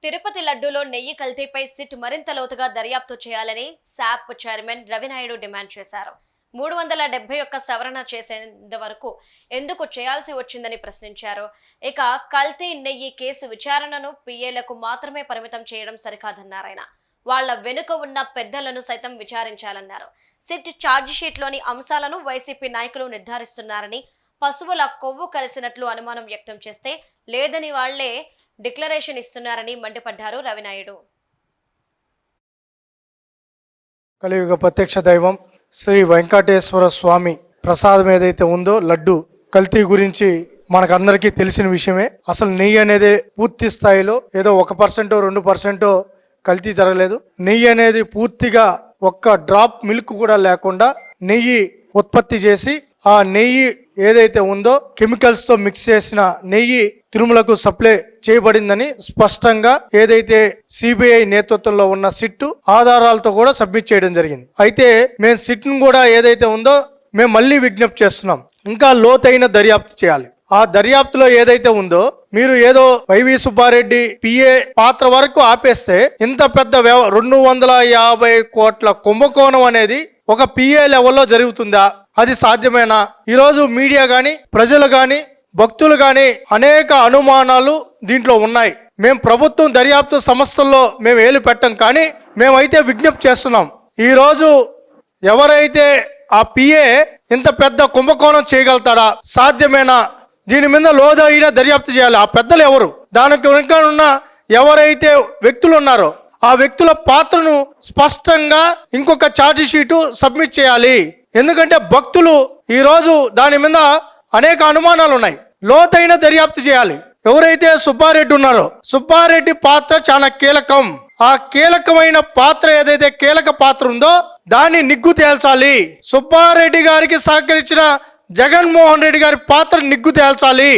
తిరుపతి లడ్డూలో నెయ్యి కల్తీపై సిట్ మరింత లోతుగా దర్యాప్తు చేయాలని శాప్ చైర్మన్ రవినాయుడు డిమాండ్ చేశారు. 371 సవరణ చేసేంత వరకు ఎందుకు చేయాల్సి వచ్చిందని ప్రశ్నించారు. ఇక కల్తీ నెయ్యి కేసు విచారణను పిఏలకు మాత్రమే పరిమితం చేయడం సరికాదన్నారాయన. వాళ్ల వెనుక ఉన్న పెద్దలను సైతం విచారించాలన్నారు. సిట్ ఛార్జిషీట్లోని అంశాలను వైసీపీ నాయకులు నిర్ధారిస్తున్నారని, పశువుల కొవ్వు కలిసినట్లు అనుమానం వ్యక్తం చేస్తే లేదని వాళ్లే డిక్లరేషన్ ఇస్తున్నారని మండిపడ్డారు రవినాయుడు. కలియుగ ప్రత్యక్ష దైవం శ్రీ వెంకటేశ్వర స్వామి ప్రసాదం ఏదైతే ఉందో లడ్డు కల్తీ గురించి మనకందరికీ తెలిసిన విషయమే. అసలు నెయ్యి అనేది పూర్తి స్థాయిలో ఏదో 1% 2% కల్తీ జరగలేదు. నెయ్యి అనేది పూర్తిగా ఒక్క డ్రాప్ మిల్క్ కూడా లేకుండా నెయ్యి ఉత్పత్తి చేసి ఆ నెయ్యి ఏదైతే ఉందో కెమికల్స్ తో మిక్స్ చేసిన నెయ్యి తిరుమలకు సప్లై చేయబడిందని స్పష్టంగా ఏదైతే సిబిఐ నేతృత్వంలో ఉన్న సిట్ ఆధారాలతో కూడా సబ్మిట్ చేయడం జరిగింది. అయితే మేము సిట్ ను కూడా ఏదైతే ఉందో మేము మళ్ళీ విజ్ఞప్తి చేస్తున్నాం, ఇంకా లోతైన దర్యాప్తు చేయాలి. ఆ దర్యాప్తులో ఏదైతే ఉందో మీరు ఏదో వైవి సుబ్బారెడ్డి పిఏ పాత్ర వరకు ఆపేస్తే ఇంత పెద్ద 250 కోట్ల కుంభకోణం అనేది ఒక పిఏ లెవెల్లో జరుగుతుందా? అది సాధ్యమేనా? ఈరోజు మీడియా కానీ ప్రజలు కానీ భక్తులు కానీ అనేక అనుమానాలు దీంట్లో ఉన్నాయి. మేము ప్రభుత్వం దర్యాప్తు సంస్థల్లో మేము ఏలు పెట్టం, కానీ మేమైతే విజ్ఞప్తి చేస్తున్నాం. ఈరోజు ఎవరైతే ఆ పిఏ ఇంత పెద్ద కుంభకోణం చేయగలుగుతాడా? సాధ్యమేనా? దీని మీద లోతైన దర్యాప్తు చేయాలి. ఆ పెద్దలు ఎవరు, దానికి వెనుక ఉన్న ఎవరైతే వ్యక్తులు ఉన్నారో ఆ వ్యక్తుల పాత్రను స్పష్టంగా ఇంకొక ఛార్జ్ షీటు సబ్మిట్ చేయాలి. ఎందుకంటే భక్తులు ఈరోజు దాని మీద అనేక అనుమానాలు ఉన్నాయి. లోతైన దర్యాప్తు చేయాలి. ఎవరైతే సుబ్బారెడ్డి ఉన్నారో సుబ్బారెడ్డి పాత్ర చాలా కీలకం. ఆ కీలకమైన పాత్ర ఏదైతే కీలక పాత్ర ఉందో దాన్ని నిగ్గు తేల్చాలి. సుబ్బారెడ్డి గారికి సహకరించిన జగన్మోహన్ రెడ్డి గారి పాత్ర నిగ్గు తేల్చాలి.